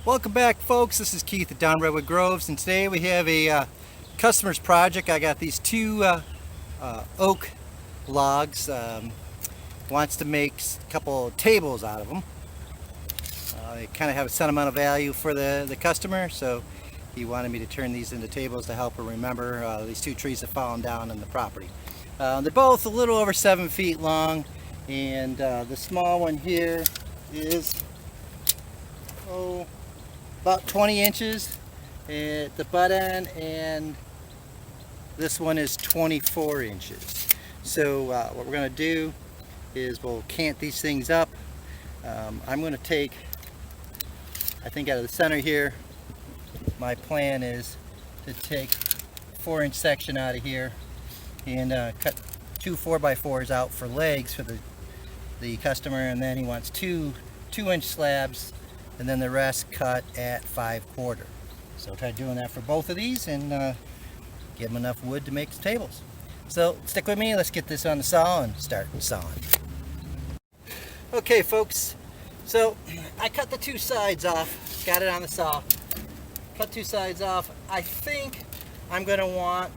Welcome back, folks. This is Keith at Down Redwood Groves, and today we have a customer's project. I got these two oak logs. Wants to make a couple tables out of them. They kind of have a sentimental value for the customer, so he wanted me to turn these into tables to help her remember these two trees that fallen down on the property. They're both a little over 7 feet long, and the small one here is about 20 inches at the butt end, and this one is 24 inches. So what we're going to do is we'll cant these things up. I'm going to take, I think out of the center here, my plan is to take a 4-inch section out of here and cut two 4x4s out for legs for the customer, and then he wants two 2-inch slabs, and then the rest cut at 5/4. So I'll try doing that for both of these and give them enough wood to make the tables. So stick with me, let's get this on the saw and start sawing. Okay folks, so I cut the two sides off, got it on the saw, cut two sides off. I think I'm going to want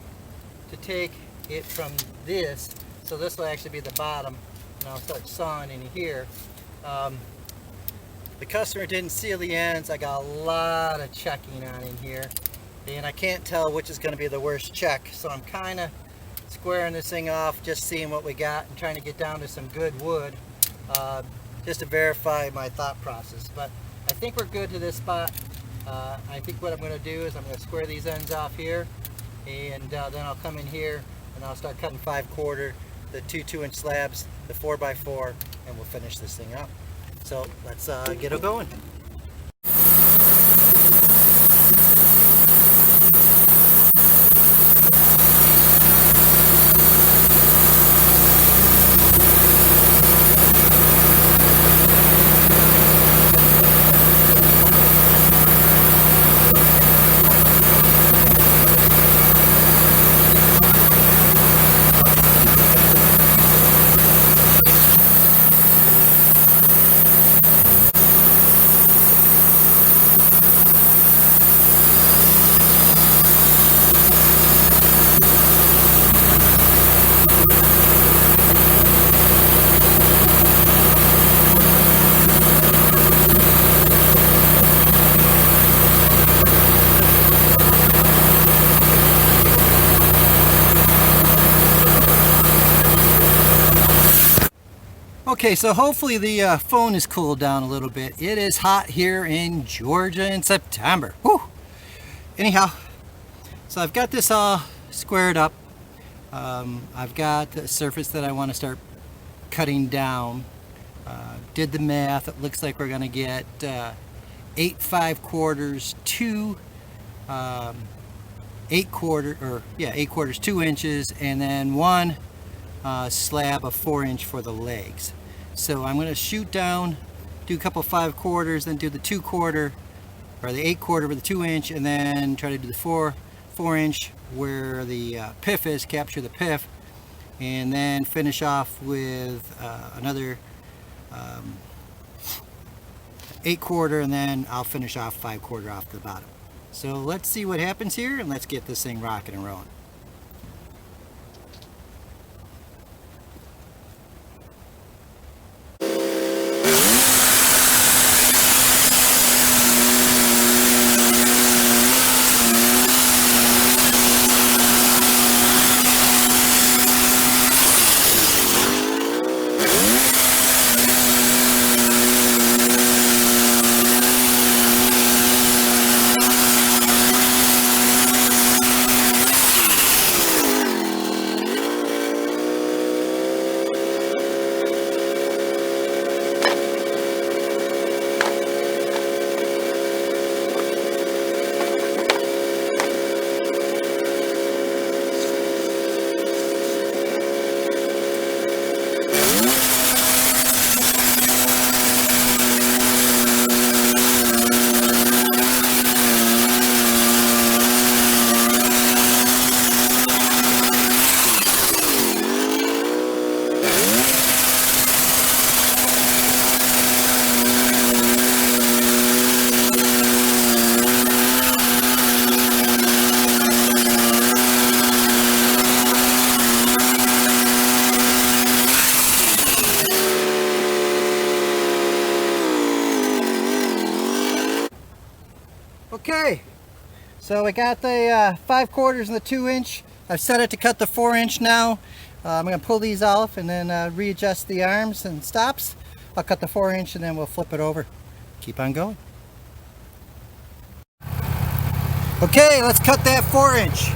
to take it from this, so this will actually be the bottom, and I'll start sawing in here. The customer didn't seal the ends. I got a lot of checking on in here, and I can't tell which is going to be the worst check, so I'm kind of squaring this thing off, just seeing what we got and trying to get down to some good wood, just to verify my thought process. But I think we're good to this spot. I think what I'm going to do is I'm going to square these ends off here, and then I'll come in here and I'll start cutting 5/4, the two 2-inch slabs, the 4x4, and we'll finish this thing up. So let's get it going. Okay, so hopefully the phone is cooled down a little bit. It is hot here in Georgia in September. Whew. Anyhow, so I've got this all squared up. I've got the surface that I want to start cutting down. Did the math. It looks like we're going to get 8 5/4, 2 8/4, 2 inches, and then one slab of 4-inch for the legs. So I'm going to shoot down, do a couple 5/4, then do the 2/4 or the 8/4 with the 2-inch, and then try to do the 4-inch where the piff is, capture the piff, and then finish off with another 8/4, and then I'll finish off 5/4 off the bottom. So let's see what happens here, and let's get this thing rocking and rolling. Okay, so we got the 5/4 and the 2-inch. I've set it to cut the 4-inch now. I'm going to pull these off and then readjust the arms and stops. I'll cut the 4-inch and then we'll flip it over. Keep on going. Okay, let's cut that 4-inch.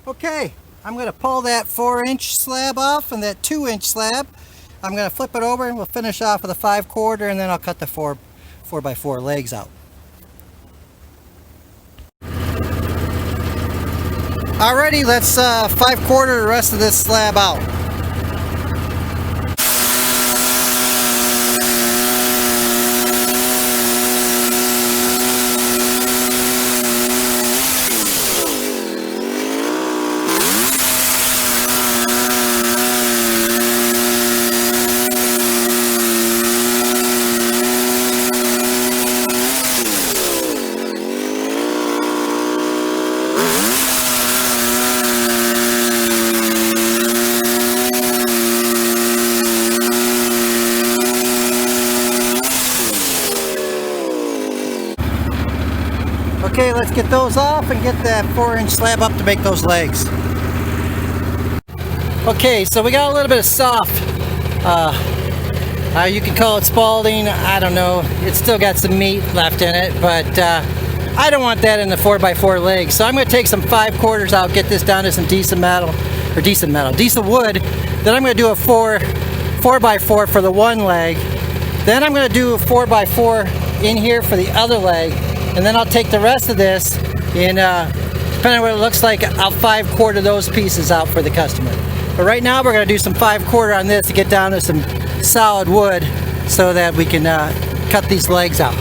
Okay, I'm going to pull that 4-inch slab off and that 2-inch slab. I'm going to flip it over and we'll finish off with a 5/4 and then I'll cut the 4x4 legs out. Alrighty, let's 5/4 the rest of this slab out. Okay, let's get those off and get that 4-inch slab up to make those legs. Okay, so we got a little bit of soft, you can call it spalding, I don't know. It's still got some meat left in it, but I don't want that in the 4x4 leg. So I'm going to take some 5/4 out, get this down to some decent wood. Then I'm going to do a 4x4 for the one leg. Then I'm going to do a 4x4 in here for the other leg. And then I'll take the rest of this and depending on what it looks like, I'll 5/4 those pieces out for the customer. But right now we're going to do some 5/4 on this to get down to some solid wood so that we can cut these legs out.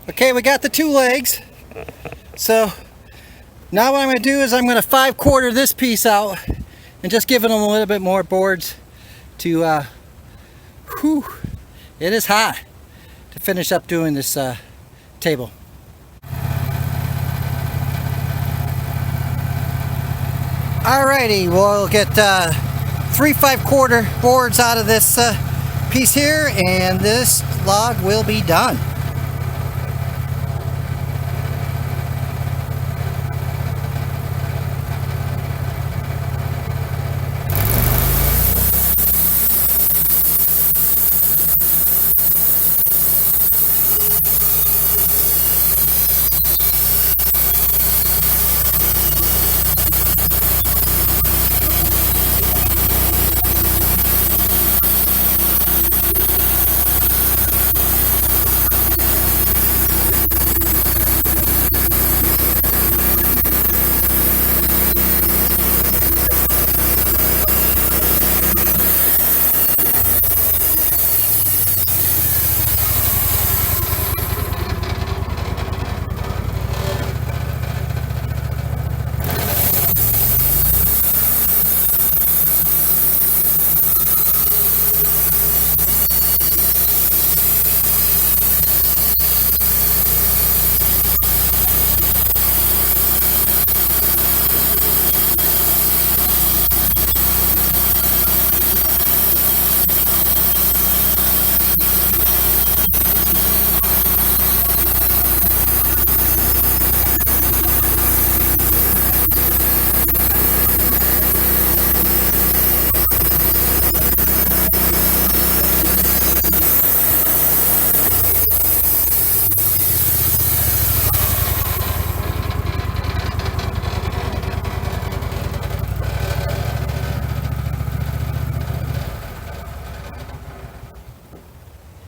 Okay, we got the two legs. So now what I'm going to do is I'm going to 5/4 this piece out and just giving them a little bit more boards to, it is hot to finish up doing this table. Alrighty, we'll get 3 5/4 boards out of this piece here, and this log will be done.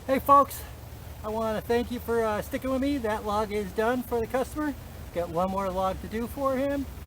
Hey folks, I want to thank you for sticking with me. That log is done for the customer. Got one more log to do for him.